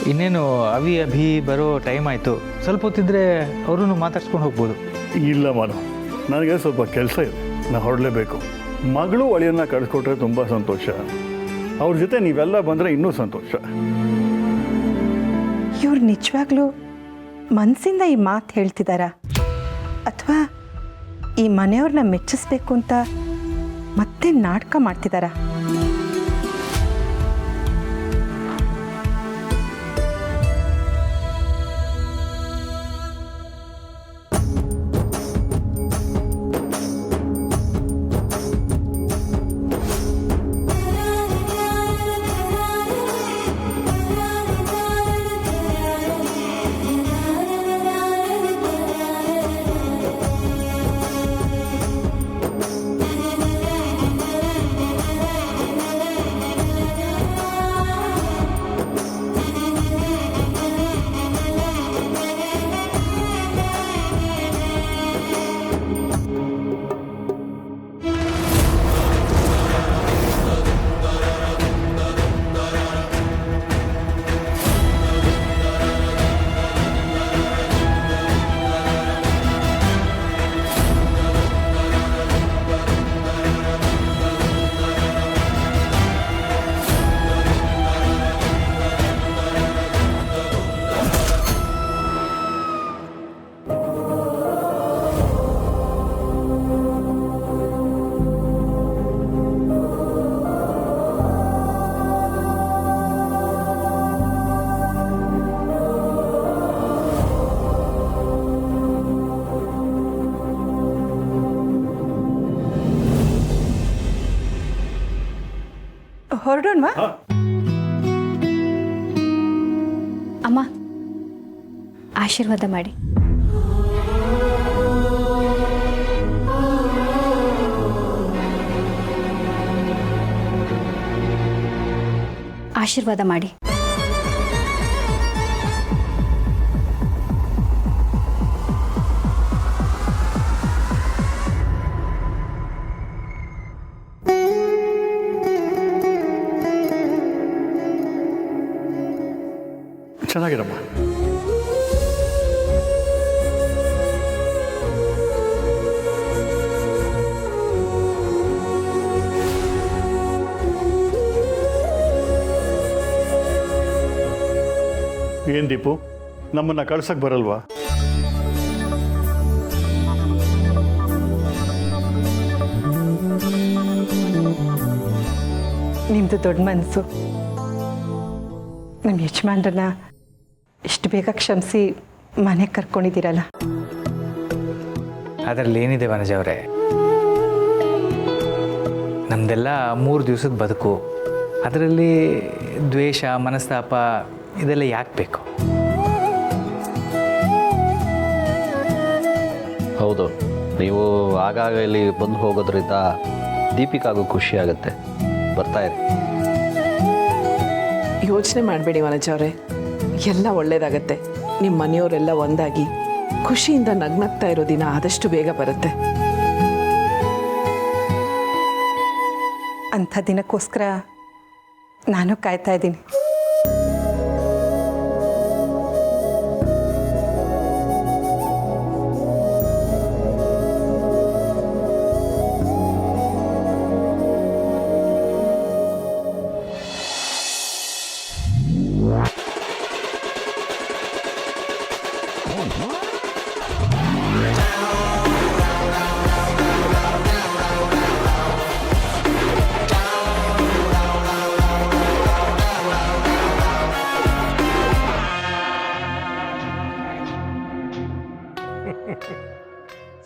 ಇನ್ನೇನು ಅಭಿ ಬರೋ ಟೈಮ್ ಆಯಿತು. ಸ್ವಲ್ಪ ಹೊತ್ತಿದ್ರೆ ಅವ್ರನ್ನು ಮಾತಾಡ್ಸ್ಕೊಂಡು ಹೋಗ್ಬೋದು. ಇಲ್ಲ ಮಾನು, ನನಗೆ ಸ್ವಲ್ಪ ಕೆಲಸ ಇದೆ, ನಾನು ಹೊರಡಲೇಬೇಕು. ಮಗಳು ಅಳಿಯನ್ನ ಕಳಿಸ್ಕೊಟ್ರೆ ತುಂಬ ಸಂತೋಷ. ಅವ್ರ ಜೊತೆ ನೀವೆಲ್ಲ ಬಂದರೆ ಇನ್ನೂ ಸಂತೋಷ. ಇವ್ರು ನಿಜವಾಗ್ಲೂ ಮನಸ್ಸಿಂದ ಈ ಮಾತು ಹೇಳ್ತಿದ್ದಾರಾ ಅಥವಾ ಈ ಮನೆಯವ್ರನ್ನ ಮೆಚ್ಚಿಸ್ಬೇಕು ಅಂತ ಮತ್ತೆ ನಾಟಕ ಮಾಡ್ತಿದ್ದಾರಾ? ಹೊರಡೋಣವಾ? ಅಮ್ಮ, ಆಶೀರ್ವಾದ ಮಾಡಿ. ಆಶೀರ್ವಾದ ಮಾಡಿ. ಚೆನ್ನಾಗಿರಮ್ಮ. ಏನ್ ದೀಪು, ನಮ್ಮನ್ನ ಕಳ್ಸಕ್ ಬರಲ್ವಾ? ನಿಮ್ದು ದೊಡ್ಡ ಮನಸ್ಸು. ನಮ್ಮ ಯಜಮಾನ್ರನ್ನ ಇಷ್ಟು ಬೇಗ ಕ್ಷಮಿಸಿ ಮನೆಗೆ ಕರ್ಕೊಂಡಿದ್ದೀರಲ್ಲ. ಅದರಲ್ಲಿ ಏನಿದೆ ವನಜ ಅವರೇ, ನಮ್ಮದೆಲ್ಲ 3 ದಿವಸದ ಬದುಕು. ಅದರಲ್ಲಿ ದ್ವೇಷ, ಮನಸ್ತಾಪ ಇದೆಲ್ಲ ಯಾಕೆ ಬೇಕು? ಹೌದು, ನೀವು ಆಗಾಗ ಇಲ್ಲಿ ಬಂದು ಹೋಗೋದ್ರಿಂದ ದೀಪಿಕಾಗೂ ಖುಷಿ ಆಗುತ್ತೆ. ಬರ್ತಾ ಇರಿ. ಯೋಚನೆ ಮಾಡಬೇಡಿ ವನಜ ಅವರೇ, ಎಲ್ಲ ಒಳ್ಳೇದಾಗತ್ತೆ. ನಿಮ್ಮ ಮನೆಯವರೆಲ್ಲ ಒಂದಾಗಿ ಖುಷಿಯಿಂದ ನಗ್ನಗ್ತಾ ಇರೋ ದಿನ ಆದಷ್ಟು ಬೇಗ ಬರುತ್ತೆ. ಅಂಥ ದಿನಕ್ಕೋಸ್ಕರ ನಾನು ಕಾಯ್ತಾ ಇದ್ದೀನಿ.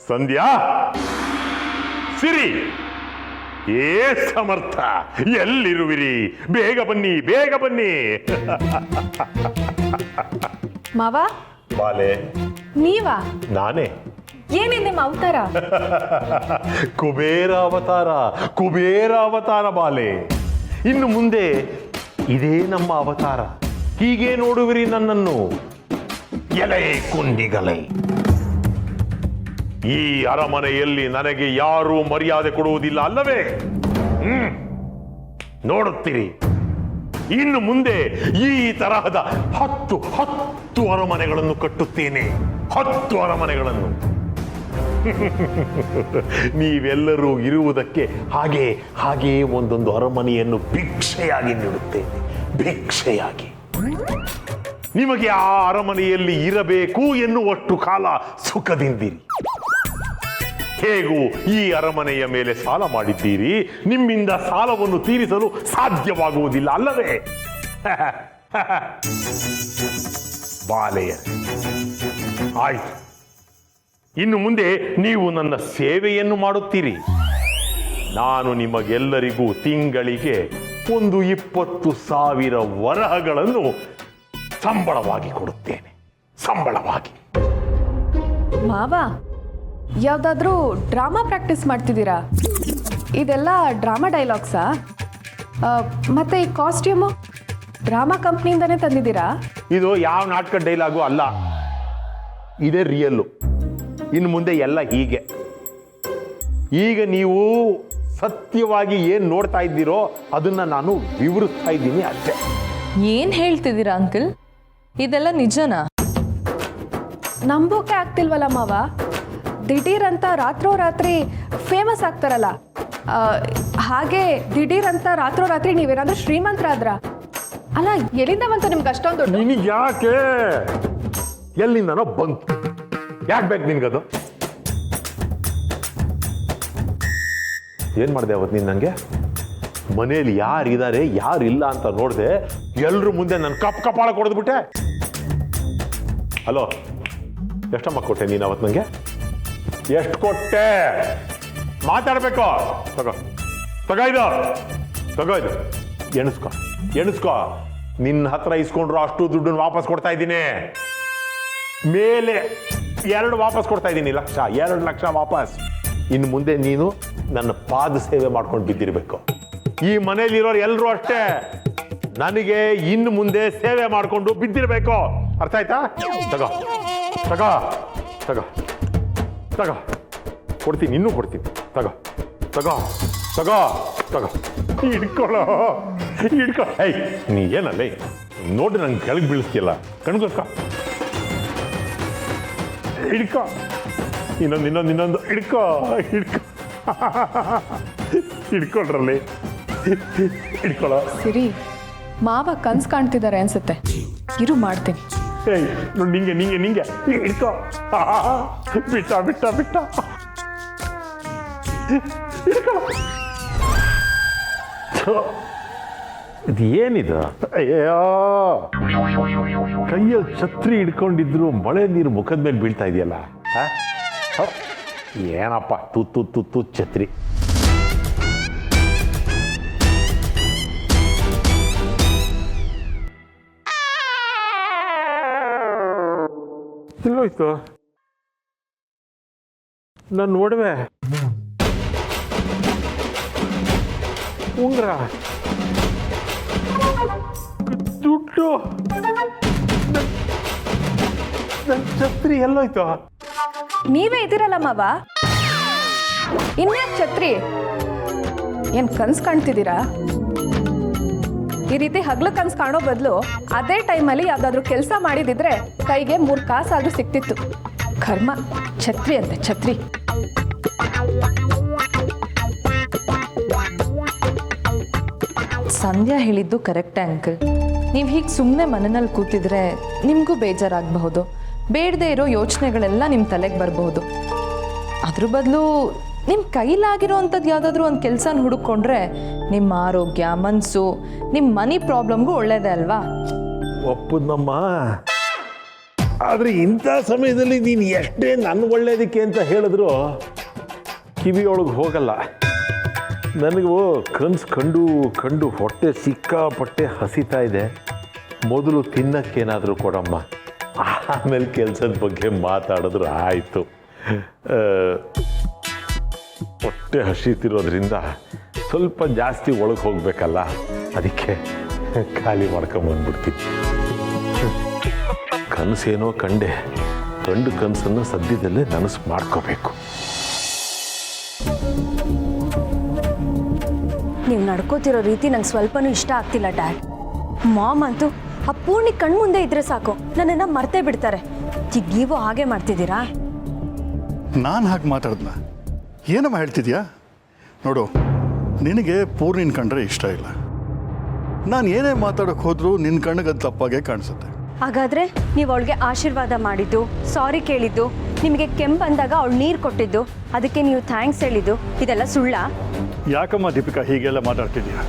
ಸಂಧ್ಯಾ, ಸಿರಿ, ಏ ಸಮರ್ಥ, ಎಲ್ಲಿರುವಿರಿ? ಬೇಗ ಬನ್ನಿ, ಬೇಗ ಬನ್ನಿ. ಮಾವ, ಬಾಲೆ, ನೀವಾ? ನಾನೇ. ಏನಿದೆ ನಿಮ್ಮ ಅವತಾರ? ಕುಬೇರ ಅವತಾರ, ಕುಬೇರ ಅವತಾರ ಬಾಲೆ. ಇನ್ನು ಮುಂದೆ ಇದೇ ನಮ್ಮ ಅವತಾರ. ಹೀಗೆ ನೋಡುವಿರಿ ನನ್ನನ್ನು. ಎಲೆ ಕುಂಡಿಗಲೈ, ಈ ಅರಮನೆಯಲ್ಲಿ ನನಗೆ ಯಾರೂ ಮರ್ಯಾದೆ ಕೊಡುವುದಿಲ್ಲ ಅಲ್ಲವೇ? ನೋಡುತ್ತೀರಿ. ಇನ್ನು ಮುಂದೆ ಈ ತರಹದ 10 ಅರಮನೆಗಳನ್ನು ಕಟ್ಟುತ್ತೇನೆ. 10 ಅರಮನೆಗಳನ್ನು. ನೀವೆಲ್ಲರೂ ಇರುವುದಕ್ಕೆ ಹಾಗೆ ಒಂದೊಂದು ಅರಮನೆಯನ್ನು ಭಿಕ್ಷೆಯಾಗಿ ನೀಡುತ್ತೇನೆ. ಭಿಕ್ಷೆಯಾಗಿ. ನಿಮಗೆ ಆ ಅರಮನೆಯಲ್ಲಿ ಇರಬೇಕು ಎನ್ನುವಷ್ಟು ಕಾಲ ಸುಖದಿಂದಿರಿ. ಹೇಗೂ ಈ ಅರಮನೆಯ ಮೇಲೆ ಸಾಲ ಮಾಡಿದ್ದೀರಿ, ನಿಮ್ಮಿಂದ ಸಾಲವನ್ನು ತೀರಿಸಲು ಸಾಧ್ಯವಾಗುವುದಿಲ್ಲ ಅಲ್ಲವೇ? ಬಾಲೆಯ ಆಯ್ತು. ಇನ್ನು ಮುಂದೆ ನೀವು ನನ್ನ ಸೇವೆಯನ್ನು ಮಾಡುತ್ತೀರಿ. ನಾನು ನಿಮಗೆಲ್ಲರಿಗೂ ತಿಂಗಳಿಗೆ ಒಂದು 20,000 ವರಹಗಳನ್ನು ಸಂಬಳವಾಗಿ ಕೊಡುತ್ತೇನೆ. ಸಂಬಳವಾಗಿ. ಮಾವ, ಯಾವುದಾದ್ರೂ ಡ್ರಾಮಾ ಪ್ರಾಕ್ಟೀಸ್ ಮಾಡ್ತಿದ್ದೀರಾ? ಇದೆಲ್ಲ ಡ್ರಾಮಾ ಡೈಲಾಗ್ಸಾ? ಮತ್ತೆ ಈ ಕಾಸ್ಟ್ಯೂಮು ಡ್ರಾಮಾ ಕಂಪ್ನಿಯಿಂದನೇ ತಂದಿದ್ದೀರಾ? ಇದು ಯಾವ ನಾಟಕ ಡೈಲಾಗು ಅಲ್ಲ, ಇದೇ ರಿಯಲ್ಲು. ಇನ್ನು ಮುಂದೆ ಎಲ್ಲ ಹೀಗೆ. ಈಗ ನೀವು ಸತ್ಯವಾಗಿ ಏನು ನೋಡ್ತಾ ಇದ್ದೀರೋ ಅದನ್ನ ನಾನು ವಿವರಿಸ್ತಾ ಇದ್ದೀನಿ ಅಷ್ಟೇ. ಏನ್ ಹೇಳ್ತಿದ್ದೀರಾ ಅಂಕಲ್? ಇದೆಲ್ಲ ನಿಜನಾ? ನಂಬೋಕೆ ಆಗ್ತಿಲ್ವಲ್ಲ ಮಾವ. ದಿಢೀರಂತ ರಾತ್ರೋರಾತ್ರಿ ಫೇಮಸ್ ಆಗ್ತಾರಲ್ಲ, ಹಾಗೆ ದಿಢೀರಂತ ರಾತ್ರೋರಾತ್ರಿ ನೀವೇನಾದ್ರೂ ಶ್ರೀಮಂತರಾದ್ರ? ಅಲ್ಲ, ಎಲ್ಲಿಂದ ಬಂತು ನಿಮ್ಗೆ ಅಷ್ಟೊಂದು ದುಡ್ಡು? ನಿನಗೆ ಯಾಕೆ? ಎಲ್ಲಿಂದನೋ ಬಂತು. ಯಾಕೆ ಬೇಕು ನಿನ್ಗದು? ಏನ್ ಮಾಡಿದೆ ಅವತ್ತು ನೀನು? ನನಗೆ ಮನೆಯಲ್ಲಿ ಯಾರಿದ್ದಾರೆ ಯಾರಿಲ್ಲ ಅಂತ ನೋಡಿದೆ, ಎಲ್ರ ಮುಂದೆ ನನ್ನ ಕಪಾಳ ಕೊಡ್ದ್ಬಿಟ್ಟೆ. ಹಲೋ, ಎಷ್ಟಮ್ಮ ಕೊಟ್ಟೆ ನೀನು ಅವತ್ತು? ನನಗೆ ಎಷ್ಟು ಕೊಟ್ಟೆ? ಮಾತಾಡ್ಬೇಕು. ತಗೋ ಇದು ಎಣಿಸ್ಕೊ. ನಿನ್ನ ಹತ್ರ ಇಸ್ಕೊಂಡ್ರು ಅಷ್ಟು ದುಡ್ಡನ್ನು ವಾಪಸ್ ಕೊಡ್ತಾ ಇದ್ದೀನಿ. ಮೇಲೆ 2 ವಾಪಸ್ ಕೊಡ್ತಾ ಇದ್ದೀನಿ. 2 ಲಕ್ಷ ವಾಪಸ್. ಇನ್ನು ಮುಂದೆ ನೀನು ನನ್ನ ಪಾದ ಸೇವೆ ಮಾಡ್ಕೊಂಡು ಬಿದ್ದಿರ್ಬೇಕು. ಈ ಮನೇಲಿರೋರು ಎಲ್ಲರೂ ಅಷ್ಟೇ ನನಗೆ ಇನ್ನು ಮುಂದೆ ಸೇವೆ ಮಾಡಿಕೊಂಡು ಬಿದ್ದಿರ್ಬೇಕು. ಅರ್ಥ ಆಯ್ತಾ? ತಗೋ ಕೊಡ್ತೀನಿ, ಇನ್ನೂ ಕೊಡ್ತೀನಿ. ತಗೋ ಹಿಡ್ಕೊಳ್ಳೋ. ಏಯ್, ನೀ ಏನಲ್ಲ ನೋಡಿ ನಂಗೆ ಕೆಳಗೆ ಬೀಳಿಸ್ತಿಲ್ಲ. ಕಣ್ಗೋಸ್ಕ ಹಿಡ್ಕೊ. ಇನ್ನೊಂದು ಹಿಡ್ಕೊಳ್ರಲ್ಲಿ. ಹಿಡ್ಕೊಳ್ಳೋ. ಸಿರಿ, ಮಾವ ಕನ್ಸ್ ಕಾಣ್ತಿದ್ದಾರೆ ಅನ್ಸುತ್ತೆ. ಇರು, ಮಾಡ್ತೀನಿ. ಏಯ್ ನೋಡಿ, ನಿಂಗೆ ಹಿಡ್ಕೊ. ಬಿಟ್ಟ ಇದು ಏನಿದು? ಅಯ್ಯೋ, ಕೈಯಲ್ಲಿ ಛತ್ರಿ ಹಿಡ್ಕೊಂಡಿದ್ರು ಮಳೆ ನೀರು ಮುಖದ ಮೇಲೆ ಬೀಳ್ತಾ ಇದೆಯಲ್ಲ. ಏನಪ್ಪ ತುತ್ತು ಛತ್ರಿ. ಎಲ್ಲೋಯ್ತು ನನ್ನ ಒಡವೆ? ಉಂಗ್ರ, ದುಡ್ಡು, ನನ್ನ ಛತ್ರಿ ಎಲ್ಲೋಯ್ತು? ನೀವೇ ಇದ್ದೀರಲ್ಲ ಮಾವ, ಇನ್ಯಾಕ್ ಛತ್ರಿ? ಏನ್ ಕನ್ಸ್ ಕಾಣ್ತಿದ್ದೀರಾ? ಈ ರೀತಿ ಹಗ್ಲು ಕನ್ಸ್ ಕಾಣೋ ಬದಲು ಅದೇ ಟೈಮಲ್ಲಿ ಯಾವ್ದಾದ್ರು ಕೆಲಸ ಮಾಡಿದಿದ್ರೆ ಕೈಗೆ 3 ಕಾಸಾದ್ರೂ ಸಿಕ್ತಿತ್ತು. ಕರ್ಮ, ಛತ್ರಿ ಅಂತೆ ಛತ್ರಿ. ಸಂಧ್ಯಾ ಹೇಳಿದ್ದು ಕರೆಕ್ಟೇ ಅಂಕಲ್. ನೀವು ಹೀಗೆ ಸುಮ್ಮನೆ ಮನೆಯಲ್ಲಿ ಕೂತಿದ್ರೆ ನಿಮಗೂ ಬೇಜಾರಾಗಬಹುದು. ಬೇಡದೇ ಇರೋ ಯೋಚನೆಗಳೆಲ್ಲ ನಿಮ್ಮ ತಲೆಗೆ ಬರಬಹುದು. ಅದ್ರ ಬದಲು ನಿಮ್ಮ ಕೈಲಾಗಿರೋ ಅಂಥದ್ದು ಯಾವುದಾದ್ರೂ ಒಂದು ಕೆಲಸನ ಹುಡುಕೊಂಡ್ರೆ ನಿಮ್ಮ ಆರೋಗ್ಯ, ಮನಸ್ಸು, ನಿಮ್ಮ ಮನಿ ಪ್ರಾಬ್ಲಮ್ಗೂ ಒಳ್ಳೇದೇ ಅಲ್ವಾ? ಒಪ್ಪುದಮ್ಮ. ಆದರೆ ಇಂಥ ಸಮಯದಲ್ಲಿ ನೀನು ಎಷ್ಟೇ ನನ್ನ ಒಳ್ಳೇದಕ್ಕೆ ಅಂತ ಹೇಳಿದ್ರು ಕಿವಿಯೊಳಗೆ ಹೋಗಲ್ಲ. ನನಗೂ ಕನ್ಸು ಕಂಡು ಹೊಟ್ಟೆ ಸಿಕ್ಕಾಪಟ್ಟೆ ಹಸಿತಾ ಇದೆ. ಮೊದಲು ತಿನ್ನಕ್ಕೇನಾದರೂ ಕೊಡಮ್ಮ, ಆಮೇಲೆ ಕೆಲಸದ ಬಗ್ಗೆ ಮಾತಾಡಿದ್ರು ಆಯಿತು. ಹೊಟ್ಟೆ ಹಸಿತಿರೋದ್ರಿಂದ ಸ್ವಲ್ಪ ಜಾಸ್ತಿ ಒಳಗೆ ಹೋಗ್ಬೇಕಲ್ಲ, ಅದಕ್ಕೆ ಖಾಲಿ ಮಾಡ್ಕೊಂಬಂದ್ಬಿಡ್ತೀನಿ. ಕನಸೇನೋ ಕಂಡು ಕನಸನ್ನು ಸದ್ಯದಲ್ಲೇ ನನಸು ಮಾಡ್ಕೋಬೇಕು. ನೀವು ನಡ್ಕೋತಿರೋ ರೀತಿ ನಂಗೆ ಸ್ವಲ್ಪನೂ ಇಷ್ಟ ಆಗ್ತಿಲ್ಲ ಡ್ಯಾಡ್. ಮಾಮ್ ಅಂತೂ ಆ ಪೂರ್ಣಿ ಕಣ್ಮುಂದೆ ಇದ್ರೆ ಸಾಕು ನನ್ನನ್ನು ಮರ್ತೇ ಬಿಡ್ತಾರೆ. ಈಗ ನೀವು ಹಾಗೆ ಮಾಡ್ತಿದ್ದೀರಾ? ನಾನು ಹಾಗೆ ಮಾತಾಡ್ದನ? ಏನಮ್ಮ ಹೇಳ್ತಿದ್ಯಾ? ನೋಡು, ನಿನಗೆ ಪೂರ್ಣಿನ ಕಂಡ್ರೆ ಇಷ್ಟ ಇಲ್ಲ. ನಾನು ಏನೇ ಮಾತಾಡೋಕೆ ಹೋದರೂ ನಿನ್ನ ಕಣ್ಣಿಗೆ ಅದು ತಪ್ಪಾಗೆ ಕಾಣಿಸುತ್ತೆ. ಹಾಗಾದರೆ ನೀವು ಅವಳಿಗೆ ಆಶೀರ್ವಾದ ಮಾಡಿದ್ದು, ಸಾರಿ ಕೇಳಿದ್ದು, ನಿಮಗೆ ಕೆಮ್ಮು ಬಂದಾಗ ಅವಳು ನೀರು ಕೊಟ್ಟಿದ್ದು, ಅದಕ್ಕೆ ನೀವು ಥ್ಯಾಂಕ್ಸ್ ಹೇಳಿದ್ದು, ಇದೆಲ್ಲ ಸುಳ್ಳ? ಯಾಕಮ್ಮ ದೀಪಿಕಾ ಹೀಗೆಲ್ಲ ಮಾತಾಡ್ತಿದ್ಯಾ?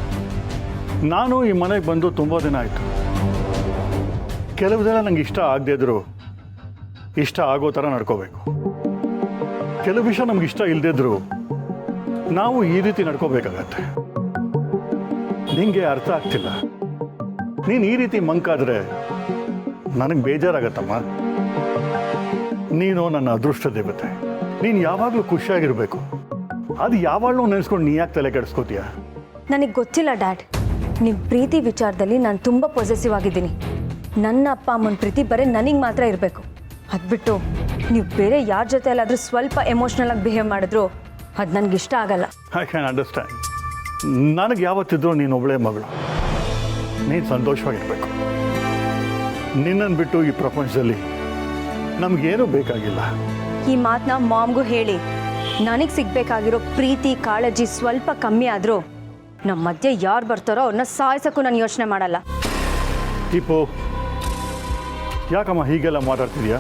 ನಾನು ಈ ಮನೆಗೆ ಬಂದು ತುಂಬ ದಿನ ಆಯಿತು. ಕೆಲವು ದಿನ ನಂಗೆ ಇಷ್ಟ ಆಗದೇ ಇದ್ದರೂ ಇಷ್ಟ ಆಗೋ ಥರ ನಡ್ಕೋಬೇಕು. ಕೆಲವು ವಿಷಯ ನಮ್ಗೆ ಇಷ್ಟ ಇಲ್ಲದಿದ್ದರೂ ನಾವು ಈ ರೀತಿ ನಡ್ಕೋಬೇಕಾಗತ್ತೆ. ನಿಂಗೆ ಅರ್ಥ ಆಗ್ತಿಲ್ಲ. ನೀನು ಈ ರೀತಿ ಮಂಕಾದರೆ ನನಗೆ ಬೇಜಾರಾಗತ್ತಮ್ಮ. ನೀನು ನನ್ನ ಅದೃಷ್ಟ ದೇವತೆ. ನೀನು ಯಾವಾಗಲೂ ಖುಷಿಯಾಗಿರಬೇಕು. ಅದು ಯಾವಾಗಲೂ ನೆನೆಸ್ಕೊಂಡು ನೀ ಯಾಕೆ ತಲೆ ಕೆಡಿಸ್ಕೋತೀಯ? ನನಗೆ ಗೊತ್ತಿಲ್ಲ ಡ್ಯಾಡ್, ನಿಮ್ಮ ಪ್ರೀತಿ ವಿಚಾರದಲ್ಲಿ ನಾನು ತುಂಬ ಪೊಸೆಸಿವ್ ಆಗಿದ್ದೀನಿ. ನನ್ನ ಅಪ್ಪ ಅಮ್ಮನ ಪ್ರೀತಿ ಬರೀ ನನಗೆ ಮಾತ್ರ ಇರಬೇಕು. ಅದು ಬಿಟ್ಟು ನೀವು ಬೇರೆ ಯಾರ ಜೊತೆ ಎಲ್ಲಾದರೂ ಸ್ವಲ್ಪ ಎಮೋಷ್ನಲ್ ಆಗಿ ಬಿಹೇವ್ ಮಾಡಿದ್ರು ಅದು ನನಗೆ ಇಷ್ಟ ಆಗಲ್ಲ. I can understand. ನನಗೆ ಯಾವತ್ತಿದ್ರೂ ನೀನು ಒಬ್ಬಳೇ ಮಗಳು. ನೀನು ಸಂತೋಷವಾಗಿರಬೇಕು. ನಿನ್ನನ್ನು ಬಿಟ್ಟು ಈ ಪ್ರಪಂಚದಲ್ಲಿ ನಮಗೇನೂ ಬೇಕಾಗಿಲ್ಲ. ಈ ಮಾತನ್ನ ಮಾಮ್ಗೂ ಹೇಳಿ. ನನಗೆ ಸಿಗಬೇಕಾಗಿರೋ ಪ್ರೀತಿ ಕಾಳಜಿ ಸ್ವಲ್ಪ ಕಮ್ಮಿ ಆದರೂ ನಮ್ಮ ಮಧ್ಯೆ ಯಾರು ಬರ್ತಾರೋ ಅವ್ರನ್ನ ಸಾಯಿಸೋಕ್ಕೂ ನಾನು ಯೋಚನೆ ಮಾಡಲ್ಲ. ದೀಪು, ಯಾಕಮ್ಮ ಹೀಗೆಲ್ಲ ಮಾತಾಡ್ತಿದ್ಯಾ?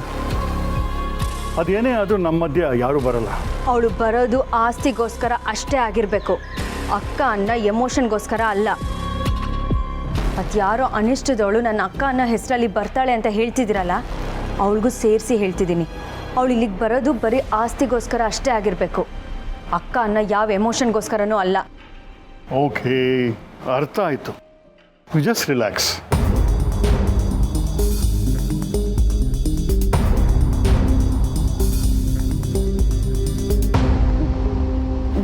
ಅದೇನೇ ಆದರೂ ನಮ್ಮ ಮಧ್ಯೆ ಯಾರೂ ಬರಲ್ಲ. ಅವಳು ಬರೋದು ಆಸ್ತಿಗೋಸ್ಕರ ಅಷ್ಟೇ ಆಗಿರಬೇಕು, ಅಕ್ಕ ಅನ್ನೋ ಎಮೋಷನ್ಗೋಸ್ಕರ ಅಲ್ಲ. ಅದು ಯಾರೋ ಅನಿಷ್ಟದವಳು ನನ್ನ ಅಕ್ಕ ಅನ್ನೋ ಹೆಸರಲ್ಲಿ ಬರ್ತಾಳೆ ಅಂತ ಹೇಳ್ತಿದ್ದೀರಲ್ಲ, ಅವಳಿಗೂ ಸೇರಿಸಿ ಹೇಳ್ತಿದ್ದೀನಿ. ಅವಳು ಇಲ್ಲಿಗೆ ಬರೋದು ಬರೀ ಆಸ್ತಿಗೋಸ್ಕರ ಅಷ್ಟೇ ಆಗಿರಬೇಕು, ಅಕ್ಕ ಅನ್ನೋ ಯಾವ ಎಮೋಷನ್ಗೋಸ್ಕರನೂ ಅಲ್ಲ. ಓಕೆ, ಅರ್ಥ ಆಯಿತು. You just relax.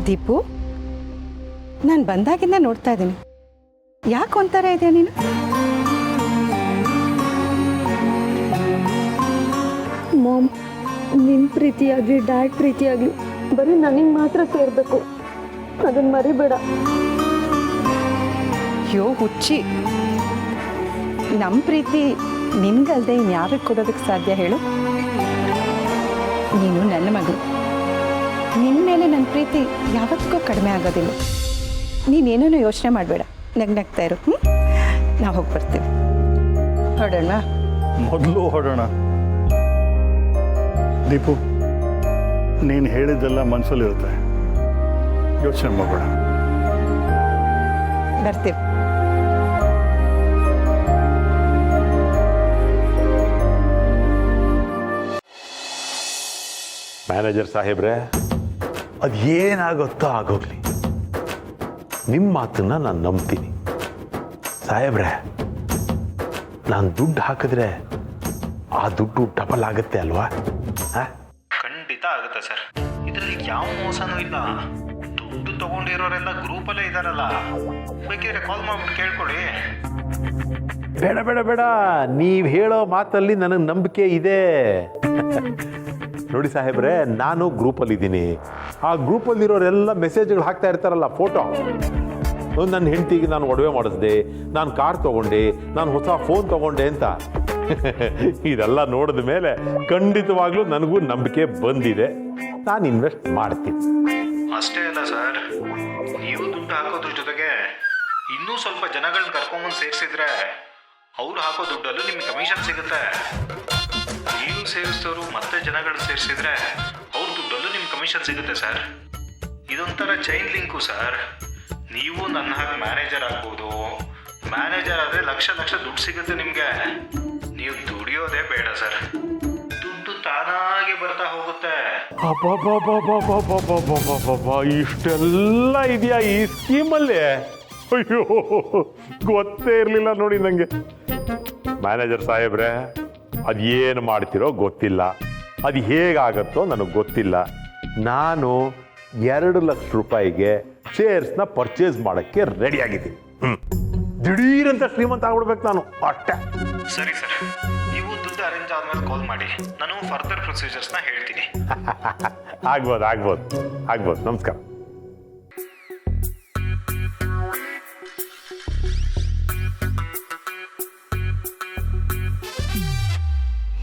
ದೀಪು, ನಾನು ಬಂದಾಗಿಂದ ನೋಡ್ತಾ ಇದ್ದೀನಿ. ಯಾಕೆ ಒಂಥರ ಇದೆಯಾ ನೀನು? ಮಾಮ್, ನಿನ್ನ ಪ್ರೀತಿಯಾಗಲಿ ಡ್ಯಾಡ್ ಪ್ರೀತಿಯಾಗಲಿ ಬರೀ ನನಗೆ ಮಾತ್ರ ಸೇರಬೇಕು, ಅದನ್ನು ಮರಿಬೇಡ. ಅಯ್ಯೋ ಹುಚ್ಚಿ, ನಮ್ಮ ಪ್ರೀತಿ ನಿನ್ಗಲ್ದೆ ಇನ್ಯಾರಿಗೆ ಕೊಡೋದಕ್ಕೆ ಸಾಧ್ಯ ಹೇಳು? ನೀನು ನನ್ನ ಮಗಳು. ನಿನ್ನ ಮೇಲೆ ನನ್ನ ಪ್ರೀತಿ ಯಾವತ್ತಿಗೂ ಕಡಿಮೆ ಆಗೋದಿಲ್ಲ. ನೀನೇನೂ ಯೋಚನೆ ಮಾಡಬೇಡ, ನಗ್ನಗ್ತಾ ಇರು. ನಾವು ಹೋಗಿ ಬರ್ತೀವಿ. ಹೊರಡೋಣ? ಮೊದಲು ಹೊರಡೋಣ. ದೀಪು, ನೀನು ಹೇಳಿದ್ದೆಲ್ಲ ಮನಸ್ಸಲ್ಲಿರುತ್ತೆ, ಯೋಚನೆ ಮಾಡಬೇಡ. ಬರ್ತೀವಿ. ಮ್ಯಾನೇಜರ್ ಸಾಹೇಬ್ರೆ, ಅದು ಏನಾಗುತ್ತೋ ಆಗೋಗ್ಲಿ, ನಿಮ್ಮ ಮಾತನ್ನ ನಾನು ನಂಬ್ತೀನಿ. ಸಾಹೇಬ್ರೆ, ನಾನು ದುಡ್ಡು ಹಾಕಿದ್ರೆ ಆ ದುಡ್ಡು ಡಬಲ್ ಆಗುತ್ತೆ ಅಲ್ವಾ? ಖಂಡಿತ ಆಗುತ್ತೆ ಸರ್. ಇದರಲ್ಲಿ ಯಾವ ಮೋಸನೂ ಇಲ್ಲ. ದುಡ್ಡು ತಗೊಂಡಿರೋರೆಲ್ಲ ಗ್ರೂಪಲ್ಲೇ ಇದ್ದಾರಲ್ಲ, ಬೇಕಿದ್ರೆ ಕಾಲ್ ಮಾಡ್ಬಿಟ್ಟು ಕೇಳ್ಕೊಳ್ಳಿ. ಬೇಡ ಬೇಡ ಬೇಡ, ನೀವು ಹೇಳೋ ಮಾತಲ್ಲಿ ನನಗೆ ನಂಬಿಕೆ ಇದೆ. ನೋಡಿ ಸಾಹೇಬ್ರೆ, ನಾನು ಗ್ರೂಪಲ್ಲಿದ್ದೀನಿ. ಆ ಗ್ರೂಪಲ್ಲಿರೋರೆಲ್ಲ ಮೆಸೇಜ್ಗಳು ಹಾಕ್ತಾ ಇರ್ತಾರಲ್ಲ, ಫೋಟೋ. ನನ್ನ ಹೆಂಡತಿಗೆ ನಾನು ಒಡವೆ ಮಾಡಿಸ್ದೆ, ನಾನು ಕಾರ್ ತೊಗೊಂಡೆ, ನಾನು ಹೊಸ ಫೋನ್ ತೊಗೊಂಡೆ ಅಂತ. ಇದೆಲ್ಲ ನೋಡಿದ ಮೇಲೆ ಖಂಡಿತವಾಗ್ಲೂ ನನಗೂ ನಂಬಿಕೆ ಬಂದಿದೆ. ನಾನು ಇನ್ವೆಸ್ಟ್ ಮಾಡ್ತೀನಿ. ಅಷ್ಟೇ ಅಲ್ಲ ಸರ್, ನೀವು ದುಡ್ಡು ಹಾಕೋದ್ರ ಜೊತೆಗೆ ಇನ್ನೂ ಸ್ವಲ್ಪ ಜನಗಳನ್ನ ಕರ್ಕೊಂಬಂದು ಸೇರಿಸಿದ್ರೆ ಅವ್ರು ಹಾಕೋ ದುಡ್ಡಲ್ಲೂ ನಿಮ್ಗೆ ಕಮಿಷನ್ ಸಿಗುತ್ತೆ. ನೀವು ಸೇರಿಸಿದವರು ಮತ್ತೆ ಜನಗಳನ್ನ ಸೇರಿಸಿದ್ರೆ ಅವ್ರ ದುಡ್ಡಲ್ಲೂ ನಿಮ್ಗೆ ಕಮಿಷನ್ ಸಿಗುತ್ತೆ ಸರ್. ಇದೊಂಥರ ಚೈನ್ ಲಿಂಕು ಸರ್. ನೀವು ನನ್ನ ಹಾಗೆ ಮ್ಯಾನೇಜರ್ ಆಗ್ಬೋದು. ಮ್ಯಾನೇಜರ್ ಆದರೆ ಲಕ್ಷ ಲಕ್ಷ ದುಡ್ಡು ಸಿಗುತ್ತೆ ನಿಮಗೆ. ನೀವು ದುಡಿಯೋದೇ ಬೇಡ ಸರ್, ದುಡ್ಡು ತಾನಾಗೆ ಬರ್ತಾ ಹೋಗುತ್ತೆ. ಇಷ್ಟೆಲ್ಲ ಇದೆಯಾ ಈ ಸ್ಕೀಮಲ್ಲಿ? ಅಯ್ಯೋ, ಗೊತ್ತೇ ಇರಲಿಲ್ಲ ನೋಡಿ ನನಗೆ. ಮ್ಯಾನೇಜರ್ ಸಾಹೇಬ್ರೆ, ಅದು ಏನು ಮಾಡ್ತಿರೋ ಗೊತ್ತಿಲ್ಲ, ಅದು ಹೇಗಾಗತ್ತೋ ನನಗೆ ಗೊತ್ತಿಲ್ಲ. ನಾನು 2 ಲಕ್ಷ ರೂಪಾಯಿಗೆ ಶೇರ್ಸ್ನ ಪರ್ಚೇಸ್ ಮಾಡೋಕ್ಕೆ ರೆಡಿ ಆಗಿದ್ದೀನಿ. ದಿಢೀರಂತ ಶ್ರೀಮಂತ ಆಗ್ಬಿಡ್ಬೇಕು ನಾನು, ಅಷ್ಟೇ. ಸರಿ ಸರ್, ನೀವು ದುಡ್ಡು ಅರೇಂಜ್ ಆದ್ಮೇಲೆ ಕಾಲ್ ಮಾಡಿ, ನಾನು ಫರ್ದರ್ ಪ್ರೊಸೀಜರ್ಸ್ನ ಹೇಳ್ತೀನಿ. ಆಗ್ಬೋದು ಆಗ್ಬೋದು ಆಗ್ಬೋದು. ನಮಸ್ಕಾರ.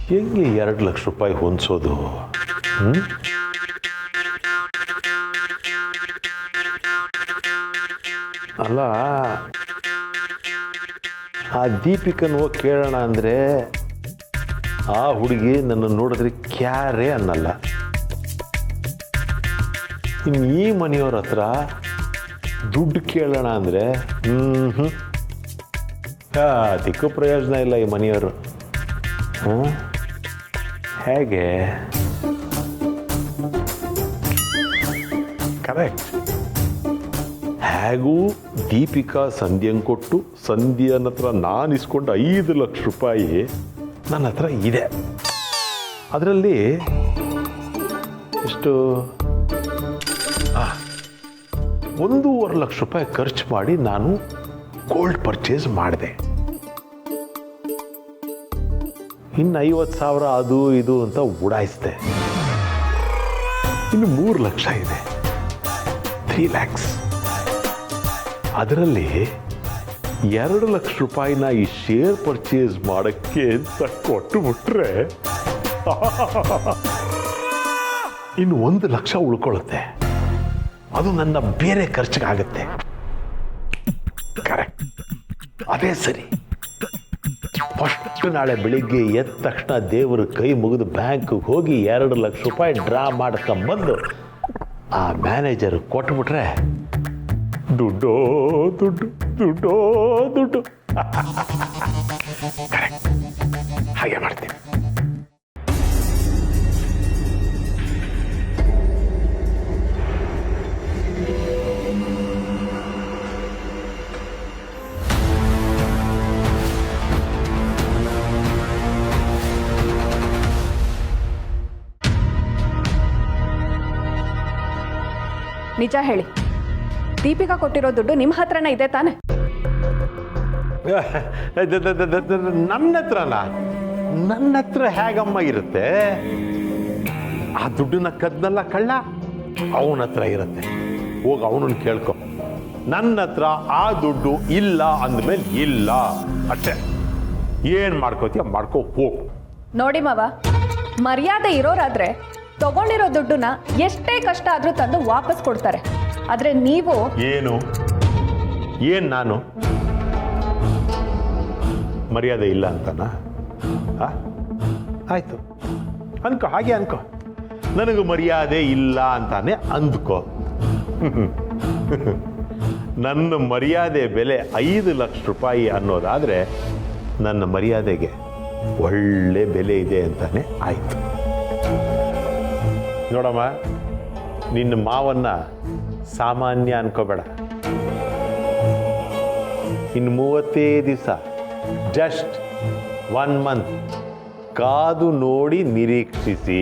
ಹೆಂಗೆ 2 ಲಕ್ಷ ರೂಪಾಯಿ ಹೊಂದಿಸೋದು? ಅಲ್ಲ, ಆ ದೀಪಿಕನ್ ಹೋಗಿ ಕೇಳೋಣ ಅಂದರೆ ಆ ಹುಡುಗಿ ನನ್ನ ನೋಡಿದ್ರೆ ಕ್ಯಾರೇ ಅನ್ನಲ್ಲ. ಇನ್ನು ಈ ಮನೆಯವ್ರ ಹತ್ರ ದುಡ್ಡು ಕೇಳೋಣ ಅಂದರೆ ಅದಕ್ಕೂ ಪ್ರಯೋಜನ ಇಲ್ಲ ಈ ಮನೆಯವರು. ಹೇಗೆ? ಕರೆಕ್ಟ್. ಹೇಗೂ ದೀಪಿಕಾ ಸಂಧ್ಯಂಗೆ ಕೊಟ್ಟು ಸಂಧ್ಯನ ಹತ್ರ ನಾನು ಇಸ್ಕೊಂಡು 5 ಲಕ್ಷ ರೂಪಾಯಿ ನನ್ನ ಹತ್ರ ಇದೆ. ಅದರಲ್ಲಿ ಎಷ್ಟು 1.5 ಲಕ್ಷ ರೂಪಾಯಿ ಖರ್ಚು ಮಾಡಿ ನಾನು ಗೋಲ್ಡ್ ಪರ್ಚೇಸ್ ಮಾಡಿದೆ. ಇನ್ನು 50,000 ಅದು ಇದು ಅಂತ ಉಡಾಯಿಸಿದೆ. ಇನ್ನು 3 ಲಕ್ಷ ಇದೆ, 3 ಲ್ಯಾಕ್ಸ್. ಅದರಲ್ಲಿ 2 ಲಕ್ಷ ರೂಪಾಯಿನ ಈ ಶೇರ್ ಪರ್ಚೇಸ್ ಮಾಡೋಕ್ಕೆ ಅಂತ ಕೊಟ್ಟು ಬಿಟ್ರೆ ಇನ್ನು 1 ಲಕ್ಷ ಉಳ್ಕೊಳ್ಳುತ್ತೆ. ಅದು ನನ್ನ ಬೇರೆ ಖರ್ಚಿಗಾಗುತ್ತೆ. ಕರೆಕ್ಟ್, ಅದೇ ಸರಿ. ಫಸ್ಟ್ ನಾಳೆ ಬೆಳಿಗ್ಗೆ ಎದ್ದ ತಕ್ಷಣ ದೇವರು ಕೈ ಮುಗಿದು ಬ್ಯಾಂಕ್ಗೆ ಹೋಗಿ 2 ಲಕ್ಷ ರೂಪಾಯಿ ಡ್ರಾ ಮಾಡ್ಕೊಂಬಂದು ಆ ಮ್ಯಾನೇಜರ್ ಕೊಟ್ಬಿಟ್ರೆ ದುಡ್ಡೋ ದುಡ್ಡು, ದುಡ್ಡೋ ದುಡ್ಡು. ಕರೆಕ್ಟ್, ಹಾಗೆ ಮಾಡ್ತೀನಿ. ನಿಜ ಹೇಳಿ, ದೀಪಿಕಾ ಕೊಟ್ಟಿರೋ ದುಡ್ಡು ನಿಮ್ಮ ಹತ್ರನೇ ಇದೆ ತಾನೆ? ನನ್ನ ಹತ್ರನಾ? ನನ್ನ ಹತ್ರ ಹೇಗಮ್ಮ ಇರುತ್ತೆ? ಆ ದುಡ್ಡನ್ನ ಕದ್ನಲ್ಲ ಕಳ್ಳ, ಅವನ ಹತ್ರ ಇರುತ್ತೆ. ಹೋಗಿ ಅವನನ್ನು ಕೇಳ್ಕೊ. ನನ್ನ ಹತ್ರ ಆ ದುಡ್ಡು ಇಲ್ಲ ಅಂದಮೇಲೆ ಇಲ್ಲ ಅಷ್ಟೇ. ಏನು ಮಾಡ್ಕೋತೀಯ ಮಾಡ್ಕೋ, ಹೋಗು. ನೋಡಿ ಮಾವ, ಮರ್ಯಾದೆ ಇರೋರಾದ್ರೆ ತಗೊಂಡಿರೋ ದುಡ್ಡನ್ನ ಎಷ್ಟೇ ಕಷ್ಟ ಆದ್ರೂ ತಂದು ವಾಪಸ್ ಕೊಡ್ತಾರೆ. ಆದ್ರೆ ನೀವು ಏನು ನಾನು ಮರ್ಯಾದೆ ಇಲ್ಲ ಅಂತನಾ? ಆಯ್ತು, ಅನ್ಕೋ, ಹಾಗೆ ಅನ್ಕೋ. ನನಗೆ ಮರ್ಯಾದೆ ಇಲ್ಲ ಅಂತಾನೆ ಅಂದ್ಕೋ. ನನ್ನ ಮರ್ಯಾದೆ ಬೆಲೆ 5 ಲಕ್ಷ ರೂಪಾಯಿ ಅನ್ನೋದಾದ್ರೆ ನನ್ನ ಮರ್ಯಾದೆಗೆ ಒಳ್ಳೆ ಬೆಲೆ ಇದೆ ಅಂತಾನೆ ಆಯ್ತು. ನೋಡಮ್ಮ, ನಿನ್ನ ಮಾವನ್ನ ಸಾಮಾನ್ಯ ಅನ್ಕೋಬೇಡ. ಇನ್ನು 35 ದಿವಸ, ಜಸ್ಟ್ 1 ಮಂತ್ ಕಾದು ನೋಡಿ ನಿರೀಕ್ಷಿಸಿ.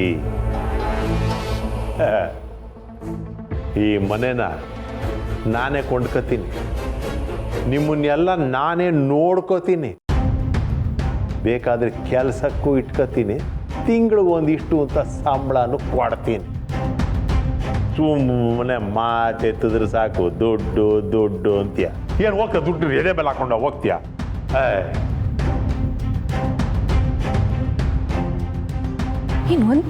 ಈ ಮನೆನ ನಾನೇ ಕೊಂಡ್ಕೋತೀನಿ, ನಿಮ್ಮನ್ನೆಲ್ಲ ನಾನೇ ನೋಡ್ಕೋತೀನಿ. ಬೇಕಾದ್ರೆ ಕೆಲಸಕ್ಕೂ ಇಟ್ಕೋತೀನಿ, ತಿಂಗಳಿಗೆ ಒಂದಿಷ್ಟು ಅಂತ ಸಂಬಳನೂ ಕೊಡ್ತೀನಿ. ಸುಮ್ಮನೆ ಮಾತೆತ್ತಿದ್ರೆ ಸಾಕು ದುಡ್ಡು ದುಡ್ಡು ಅಂತೀಯ. ಏನು ಹೋಗ್ತ ದುಡ್ಡು ಎದೆ ಮೇಲೆ ಹಾಕೊಂಡ ಹೋಗ್ತೀಯ? ಇನ್ನು ಒಂದು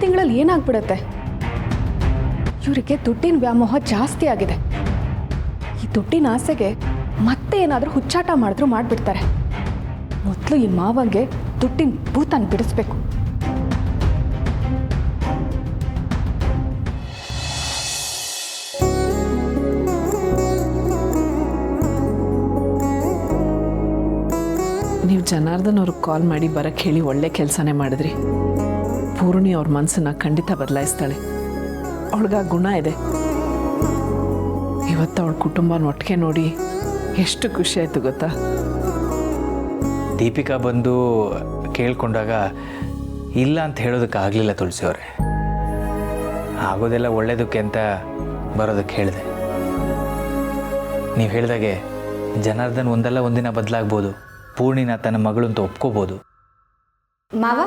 ತಿಂಗಳಲ್ಲಿ ಏನಾಗ್ಬಿಡತ್ತೆ? ಇವರಿಗೆ ದುಡ್ಡಿನ ವ್ಯಾಮೋಹ ಜಾಸ್ತಿ ಆಗಿದೆ. ಈ ದುಡ್ಡಿನ ಆಸೆಗೆ ಮತ್ತೆ ಏನಾದರೂ ಹುಚ್ಚಾಟ ಮಾಡಿದ್ರು ಮಾಡಿಬಿಡ್ತಾರೆ. ಮೊದಲು ಈ ಮಾವಂಗೆ ದುಡ್ಡಿನ ಭೂತನ ಬಿಡಿಸ್ಬೇಕು. ನೀವು ಜನಾರ್ದನ್ ಅವ್ರಿಗೆ ಕಾಲ್ ಮಾಡಿ ಬರಕ್ಕೆ ಹೇಳಿ ಒಳ್ಳೆ ಕೆಲಸನೇ ಮಾಡಿದ್ರಿ. ಪೂರ್ಣಿ ಅವ್ರ ಮನಸ್ಸನ್ನ ಖಂಡಿತ ಬದಲಾಯಿಸ್ತಾಳೆ. ಅವಳಿಗೆ ಗುಣ ಇದೆ. ಇವತ್ತು ಅವಳ ಕುಟುಂಬನ ಒಟ್ಟಿಗೆ ನೋಡಿ ಎಷ್ಟು ಖುಷಿ ಆಯಿತು ಗೊತ್ತಾ? ದೀಪಿಕಾ ಬಂದು ಕೇಳ್ಕೊಂಡಾಗ ಇಲ್ಲ ಅಂತ ಹೇಳೋದಕ್ಕಾಗಲಿಲ್ಲ ತುಳಸಿ ಅವರೇ. ಆಗೋದೆಲ್ಲ ಒಳ್ಳೇದಕ್ಕೆ ಅಂತ ಬರೋದಕ್ಕೆ ಹೇಳಿದೆ. ನೀವು ಹೇಳಿದಾಗೆ ಜನಾರ್ದನ್ ಒಂದಲ್ಲ ಒಂದಿನ ಬದಲಾಗ್ಬೋದು. ಪೂರ್ಣಿನ ತನ್ನ ಮಗಳು ಅಂತ ಒಪ್ಕೋಬೋದು. ಮಾವ